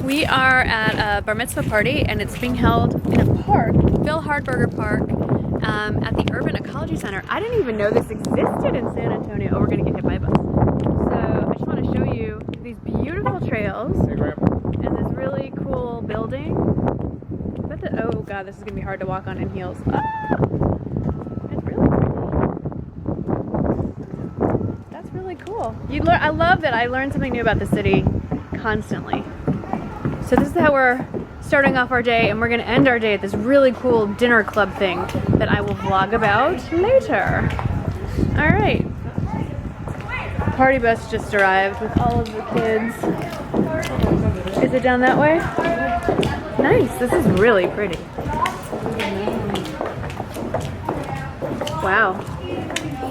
We are at a bar mitzvah party and it's being held in a park, Phil Hardberger Park, at the Urban Ecology Center. I didn't even know this existed in San Antonio. Oh, we're gonna get hit by a bus. So I just want to show you these beautiful trails and this really cool building. Is that the, oh god, this is gonna be hard to walk on in heels. Ah! It's really pretty. That's really cool. I love that I learn something new about the city constantly. So this is how we're starting off our day, and we're gonna end our day at this really cool dinner club thing that I will vlog about later. All right. Party bus just arrived with all of the kids. Is it down that way? Nice, this is really pretty. Wow.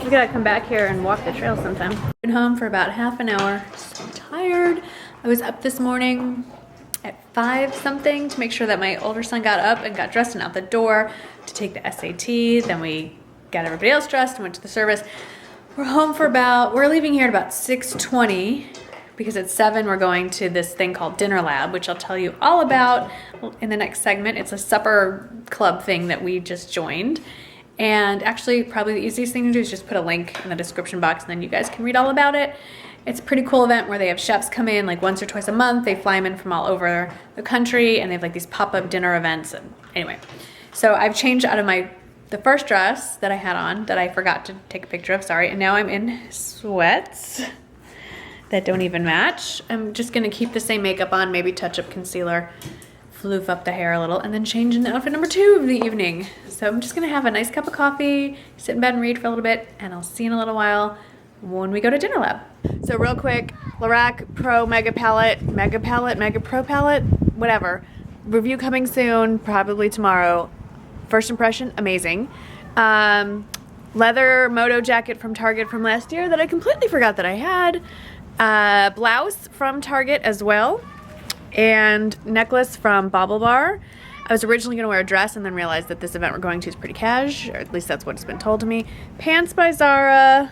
We gotta come back here and walk the trail sometime. Been home for about half an hour. So tired. I was up this morning at 5 something to make sure that my older son got up and got dressed and out the door to take the SAT. Then we got everybody else dressed and went to the service. We're home for we're leaving here at about 6:20 because at 7 we're going to this thing called Dinner Lab, which I'll tell you all about in the next segment. It's a supper club thing that we just joined. And actually probably the easiest thing to do is just put a link in the description box and then you guys can read all about it. It's a pretty cool event where they have chefs come in like once or twice a month. They fly them in from all over the country and they have like these pop-up dinner events. And anyway, so I've changed out of the first dress that I had on that I forgot to take a picture of, sorry. And now I'm in sweats that don't even match. I'm just gonna keep the same makeup on, maybe touch up concealer, floof up the hair a little, and then change into outfit number 2 of the evening. So I'm just gonna have a nice cup of coffee, sit in bed and read for a little bit, and I'll see you in a little while when we go to Dinner Lab. So real quick, Lorac Pro Mega Palette, Mega Pro Palette, whatever. Review coming soon, probably tomorrow. First impression, amazing. Leather moto jacket from Target from last year that I completely forgot that I had. Blouse from Target as well. And necklace from Bobble Bar. I was originally gonna wear a dress and then realized that this event we're going to is pretty cash, or at least that's what it's been told to me. Pants by Zara.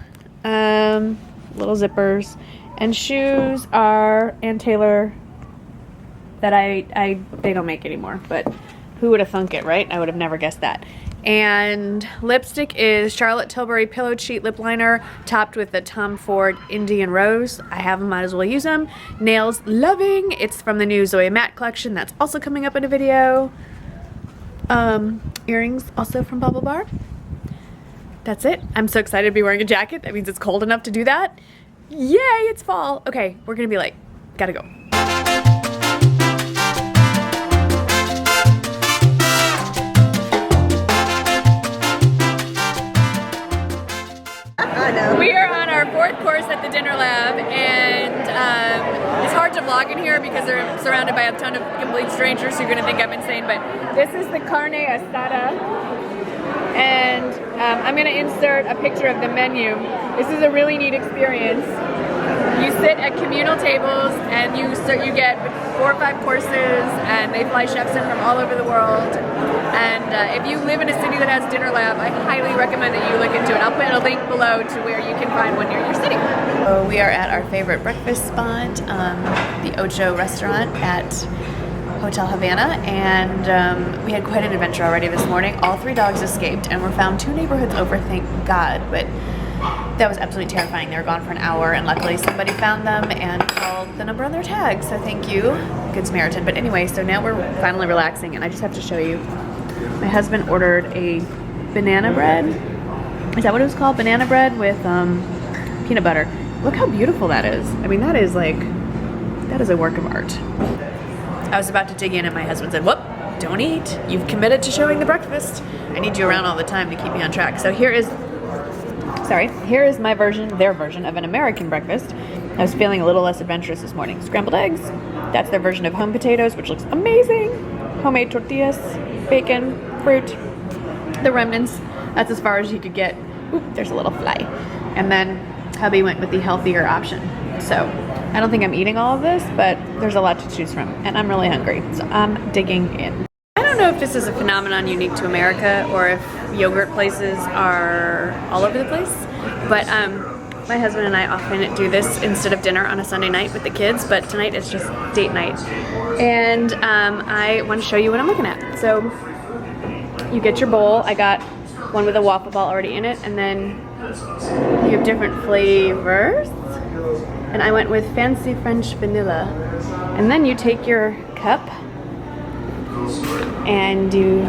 Little zippers, and shoes are Ann Taylor that they don't make anymore, but who would have thunk it, right? I would have never guessed that. And lipstick is Charlotte Tilbury Pillow Cheat Lip Liner topped with the Tom Ford Indian Rose. I have them, might as well use them. Nails, loving. It's from the new Zoya Matte collection. That's also coming up in a video. Earrings also from Bubble Bar. That's it. I'm so excited to be wearing a jacket. That means it's cold enough to do that. Yay, it's fall. Okay, we're gonna be late. Gotta go. We are on our 4th course at the Dinner Lab, and it's hard to vlog in here because they're surrounded by a ton of complete strangers who are gonna think I'm insane, but this is the carne asada. And I'm gonna insert a picture of the menu. This is a really neat experience. You sit at communal tables and you get 4 or 5 courses, and they fly chefs in from all over the world. And if you live in a city that has Dinner Lab, I highly recommend that you look into it. I'll put a link below to where you can find one near your city. So we are at our favorite breakfast spot, the Ocho restaurant at Hotel Havana, and we had quite an adventure already this morning. All 3 dogs escaped and were found 2 neighborhoods over, thank God, but that was absolutely terrifying. They were gone for an hour, and luckily somebody found them and called the number on their tag, so thank you, Good Samaritan. But anyway, so now we're finally relaxing, and I just have to show you. My husband ordered a banana bread. Is that what it was called? Banana bread with peanut butter. Look how beautiful that is. I mean, that is a work of art. I was about to dig in and my husband said, whoop, don't eat. You've committed to showing the breakfast. I need you around all the time to keep me on track. So here is my version, their version of an American breakfast. I was feeling a little less adventurous this morning. Scrambled eggs, that's their version of home potatoes, which looks amazing. Homemade tortillas, bacon, fruit, the remnants. That's as far as you could get. Oop, there's a little fly. And then hubby went with the healthier option. So I don't think I'm eating all of this, but there's a lot to choose from, and I'm really hungry, so I'm digging in. I don't know if this is a phenomenon unique to America or if yogurt places are all over the place, but my husband and I often do this instead of dinner on a Sunday night with the kids, but tonight is just date night. And I want to show you what I'm looking at. So you get your bowl. I got one with a waffle ball already in it, and then you have different flavors. And I went with Fancy French Vanilla. And then you take your cup and you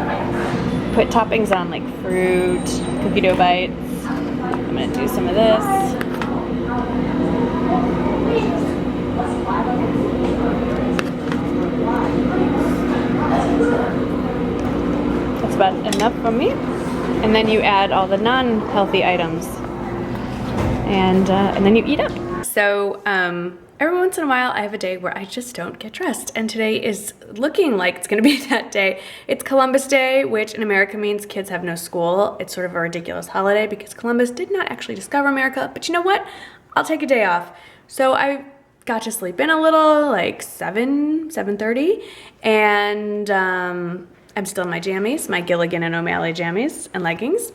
put toppings on, like fruit, cookie dough bites. I'm gonna do some of this. That's about enough for me. And then you add all the non-healthy items. And then you eat up. So every once in a while I have a day where I just don't get dressed, and today is looking like it's gonna be that day. It's Columbus Day, which in America means kids have no school. It's sort of a ridiculous holiday because Columbus did not actually discover America, but you know what? I'll take a day off. So I got to sleep in a little, like 7:30, and I'm still in my jammies, my Gilligan and O'Malley jammies and leggings,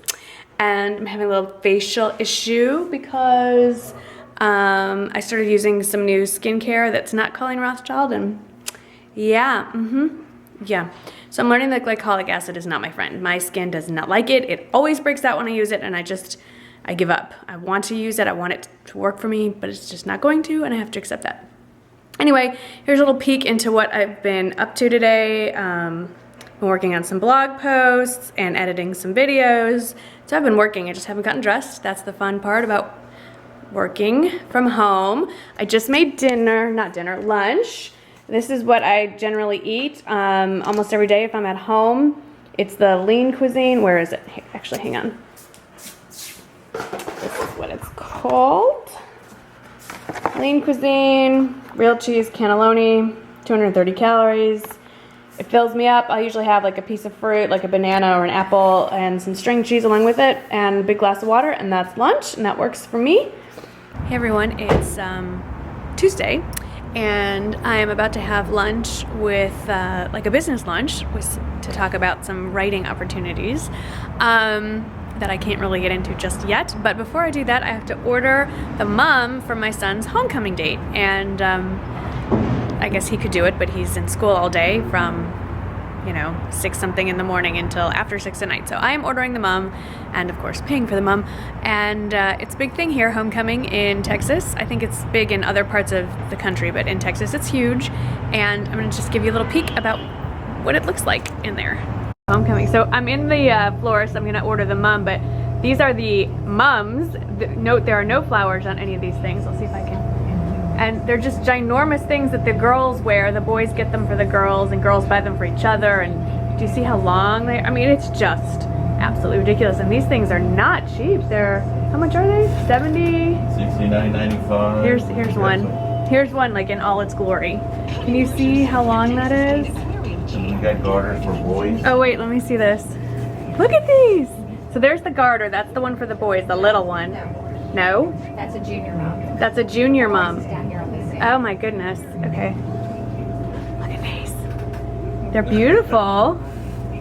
and I'm having a little facial issue because I started using some new skincare that's not Colleen Rothschild, and yeah, yeah. So I'm learning that glycolic acid is not my friend. My skin does not like it. It always breaks out when I use it, and I give up. I want to use it. I want it to work for me, but it's just not going to, and I have to accept that. Anyway, here's a little peek into what I've been up to today. I'm working on some blog posts and editing some videos. So I've been working. I just haven't gotten dressed. That's the fun part about working from home. I just made dinner, not dinner, lunch. This is what I generally eat almost every day if I'm at home. It's the lean cuisine. Where is it? Actually, hang on. This is what it's called. Lean cuisine, real cheese cannelloni, 230 calories. It fills me up. I usually have like a piece of fruit, like a banana or an apple, and some string cheese along with it, and a big glass of water, and that's lunch, and that works for me. Hey everyone, it's Tuesday, and I am about to have lunch with, like a business lunch, to talk about some writing opportunities that I can't really get into just yet. But before I do that, I have to order the mom for my son's homecoming date, and I guess he could do it, but he's in school all day from, 6 something in the morning until after 6 at night. So I am ordering the mom, and of course paying for the mom. And it's a big thing here, homecoming in Texas. I think it's big in other parts of the country, but in Texas it's huge. And I'm gonna just give you a little peek about what it looks like in there. Homecoming. So I'm in the florist. I'm gonna order the mum, but these are the mums. Note there are no flowers on any of these things. I'll see if I can. And they're just ginormous things that the girls wear. The boys get them for the girls, and girls buy them for each other. And do you see how long they are? I mean, it's just absolutely ridiculous. And these things are not cheap. They're, how much are they? 70? $69.95. Here's one. Here's one like in all its glory. Can you see how long that is? And we got garters for boys. Oh wait, let me see this. Look at these. So there's the garter. That's the one for the boys, the little one. No? That's a junior mom. That's a junior mom. Down here on this side. Oh my goodness. Okay. Look at these. They're beautiful,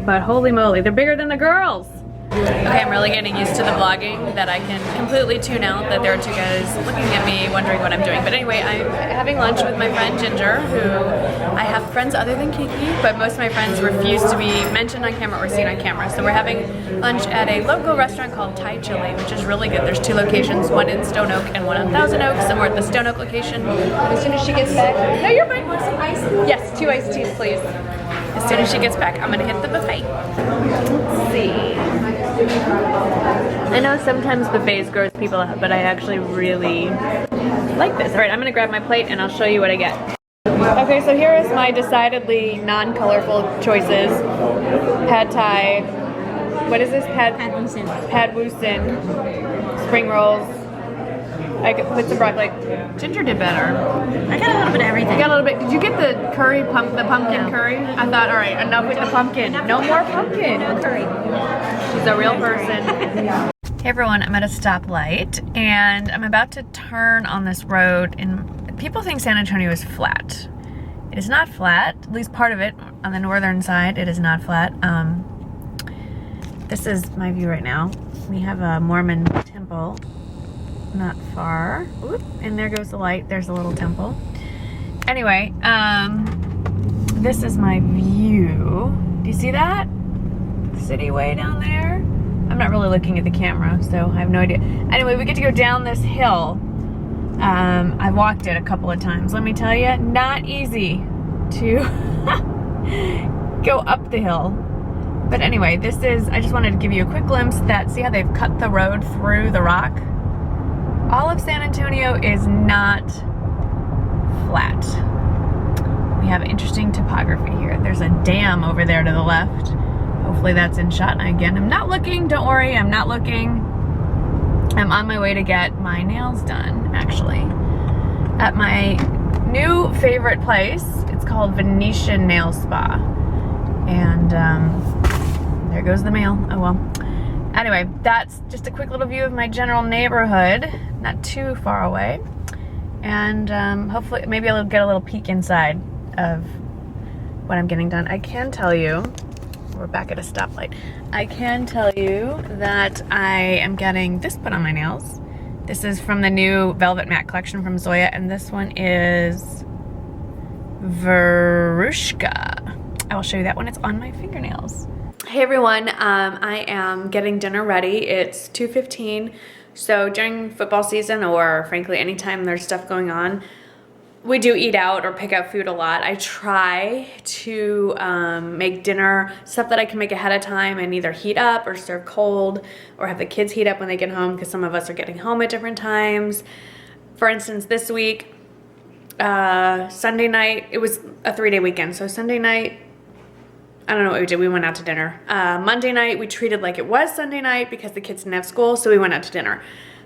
but holy moly, they're bigger than the girls. Okay, I'm really getting used to the vlogging that I can completely tune out that there are two guys looking at me wondering what I'm doing. But anyway, I'm having lunch with my friend Ginger, who I have friends other than Kiki, but most of my friends refuse to be mentioned on camera or seen on camera. So we're having lunch at a local restaurant called Thai Chili, which is really good. There's 2 locations, one in Stone Oak and one on Thousand Oaks, and we're at the Stone Oak location. As soon as she gets back, no, you're fine. Want some ice? Yes, 2 iced teas, please. As soon as she gets back, I'm gonna hit the buffet. Let's see. I know sometimes buffets gross people out, but I actually really like this. All right, I'm gonna grab my plate and I'll show you what I get. Okay, so here is my decidedly non-colorful choices. Pad Thai. What is this? Pad Wusin. Spring rolls. I could put some broccoli. Ginger did better. I got a little bit of everything. I got a little bit. Did you get the curry, the pumpkin curry? I thought, all right, enough with the pumpkin. No more pumpkin. No curry. She's a real person. Hey everyone, I'm at a stoplight and I'm about to turn on this road, and people think San Antonio is flat. It is not flat, at least part of it. On the northern side, it is not flat. This is my view right now. We have a Mormon temple not far. Oop, and there goes the light. There's a little temple. Anyway, this is my view. Do you see that? City way down there? I'm not really looking at the camera, so I have no idea. Anyway, we get to go down this hill. I've walked it a couple of times. Let me tell you, not easy to go up the hill. But anyway, this is, I just wanted to give you a quick glimpse that, see how they've cut the road through the rock? All of San Antonio is not flat. We have interesting topography here. There's a dam over there to the left. Hopefully that's in shot. And again, I'm not looking, don't worry, I'm not looking. I'm on my way to get my nails done, actually, at my new favorite place. It's called Venetian Nail Spa. And there goes the mail. Oh well. Anyway, that's just a quick little view of my general neighborhood, not too far away. And hopefully, maybe I'll get a little peek inside of what I'm getting done. I can tell you, we're back at a stoplight. I can tell you that I am getting this put on my nails. This is from the new Velvet Matte collection from Zoya, and this one is Verushka. I will show you that when it's on my fingernails. Hey everyone, I am getting dinner ready. It's 2:15, so during football season, or frankly anytime there's stuff going on, we do eat out or pick up food a lot. I try to make dinner stuff that I can make ahead of time and either heat up or serve cold, or have the kids heat up when they get home, because some of us are getting home at different times. For instance, this week, Sunday night, it was a 3-day weekend, so Sunday night, I don't know what we did. We went out to dinner. Monday night, we treated like it was Sunday night because the kids didn't have school, so we went out to dinner.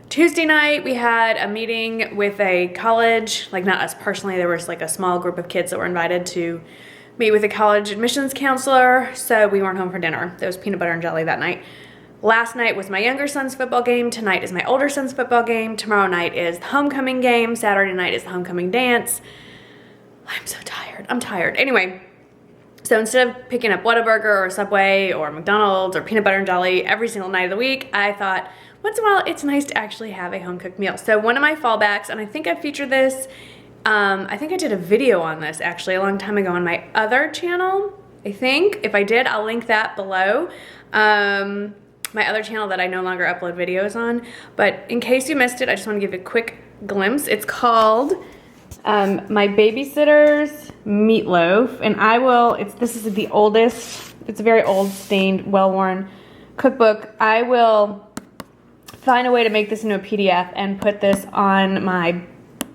Tuesday night, we had a meeting with a college, like not us personally, there was like a small group of kids that were invited to meet with a college admissions counselor, so we weren't home for dinner. There was peanut butter and jelly that night. Last night was my younger son's football game. Tonight is my older son's football game. Tomorrow night is the homecoming game. Saturday night is the homecoming dance. I'm so tired. I'm tired. Anyway. So instead of picking up Whataburger or Subway or McDonald's or peanut butter and jelly every single night of the week, I thought once in a while it's nice to actually have a home-cooked meal. So one of my fallbacks, and I think I featured this, I think I did a video on this actually a long time ago on my other channel, I think. If I did, I'll link that below. My other channel that I no longer upload videos on. But in case you missed it, I just want to give you a quick glimpse. It's called My Babysitter's Meatloaf, and I will, this is the oldest, it's a very old, stained, well-worn cookbook. I will find a way to make this into a PDF and put this on my,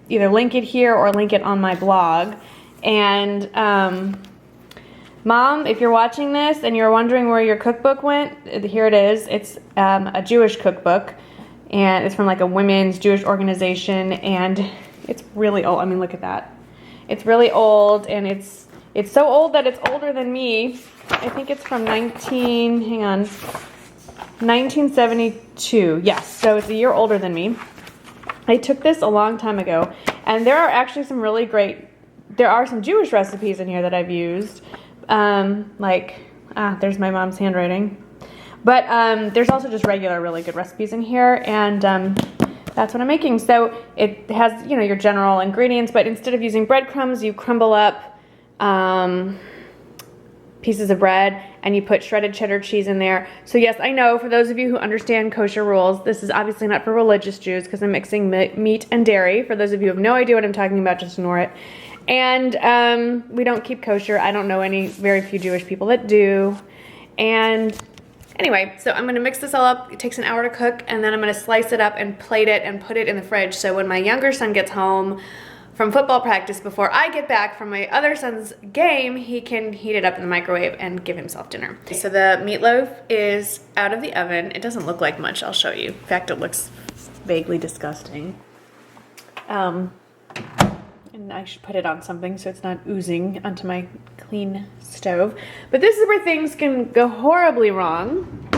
either link it here or link it on my blog. And Mom, if you're watching this and you're wondering where your cookbook went, here it is. It's a Jewish cookbook, and it's from like a women's Jewish organization, and it's really old. I mean, look at that. It's really old, and it's so old that it's older than me. I think it's from 1972. Yes, so it's a year older than me. I took this a long time ago, and there are actually some really great, there are some Jewish recipes in here that I've used. There's my mom's handwriting. But there's also just regular really good recipes in here, and that's what I'm making. So it has, you know, your general ingredients, but instead of using breadcrumbs, you crumble up pieces of bread and you put shredded cheddar cheese in there. So yes, I know, for those of you who understand kosher rules, this is obviously not for religious Jews because I'm mixing meat and dairy. For those of you who have no idea what I'm talking about, just ignore it. And we don't keep kosher. I don't know very few Jewish people that do. And anyway, so I'm gonna mix this all up. It takes an hour to cook, and then I'm gonna slice it up and plate it and put it in the fridge. So when my younger son gets home from football practice, before I get back from my other son's game, he can heat it up in the microwave and give himself dinner. So the meatloaf is out of the oven. It doesn't look like much, I'll show you. In fact, it looks vaguely disgusting. And I should put it on something so it's not oozing onto my clean stove. But this is where things can go horribly wrong.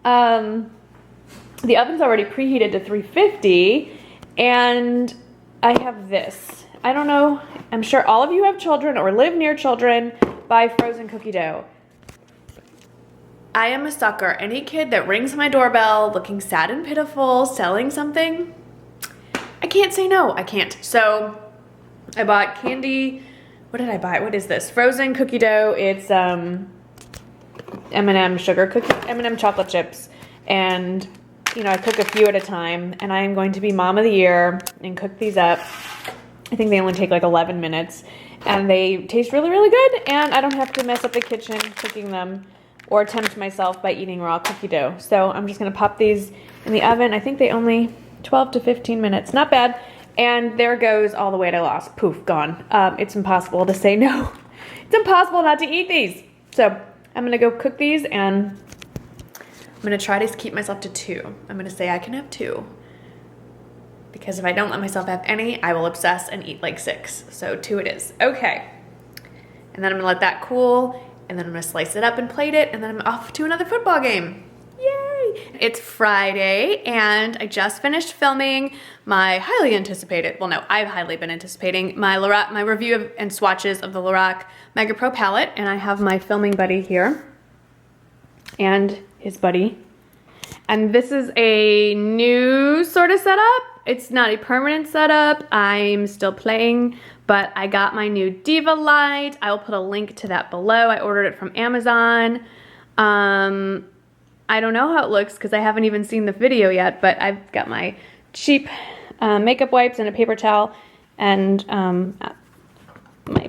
The oven's already preheated to 350, and I have this. I don't know, I'm sure all of you have children or live near children. Buy frozen cookie dough. I am a sucker. Any kid that rings my doorbell looking sad and pitiful, selling something, I can't say no, I can't. So I bought candy. What did I buy? What is this? Frozen cookie dough. It's M&M sugar cookie, M&M chocolate chips. And you know, I cook a few at a time, and I am going to be mom of the year and cook these up. I think they only take like 11 minutes, and they taste really, really good, and I don't have to mess up the kitchen cooking them or tempt myself by eating raw cookie dough. So I'm just gonna pop these in the oven. I think they only 12 to 15 minutes, not bad. And there goes all the weight I lost. Poof, gone. It's impossible to say no. It's impossible not to eat these. So I'm gonna go cook these, and I'm gonna try to keep myself to 2. I'm gonna say I can have 2. Because if I don't let myself have any, I will obsess and eat like 6. So 2 it is. Okay. And then I'm gonna let that cool, and then I'm gonna slice it up and plate it, and then I'm off to another football game. Yay! It's Friday, and I just finished filming my highly anticipated, well no, I've highly been anticipating my review and swatches of the Lorac Mega Pro palette, and I have my filming buddy here, and his buddy. And this is a new sort of setup. It's not a permanent setup. I'm still playing, but I got my new Diva light. I will put a link to that below. I ordered it from Amazon. I don't know how it looks because I haven't even seen the video yet, but I've got my cheap makeup wipes and a paper towel, and my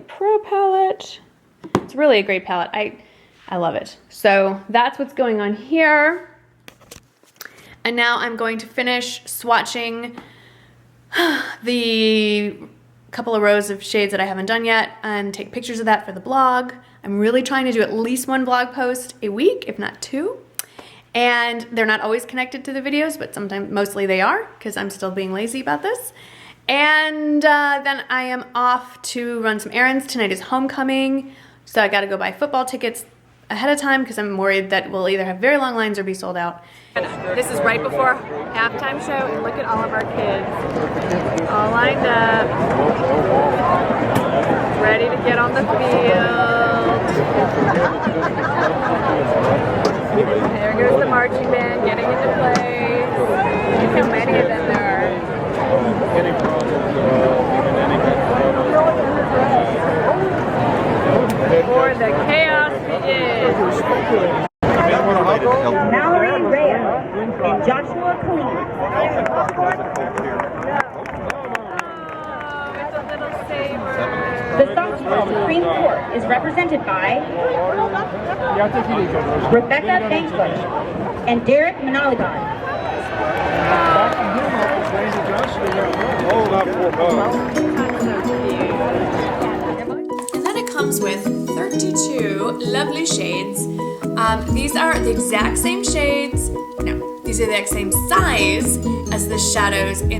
Pro palette. It's really a great palette. I love it. So that's what's going on here. And now I'm going to finish swatching the couple of rows of shades that I haven't done yet and take pictures of that for the blog. I'm really trying to do at least 1 blog post a week, if not 2. And they're not always connected to the videos, but sometimes, mostly they are, because I'm still being lazy about this. And then I am off to run some errands. Tonight is homecoming, so I gotta go buy football tickets ahead of time because I'm worried that we'll either have very long lines or be sold out. This is right before halftime show, and look at all of our kids all lined up, ready to get on the field. There goes the marching band getting into place. Look how many of them there are. Before the chaos begins. Mallory Reyes and Joshua Khalid. Oh, it's a little saber. The Stockton Supreme Court is represented by Rebecca Banksbush and Derek Manaligan. And then it comes with 32 lovely shades. These are the exact same shades. No, these are the exact same size as the shadows in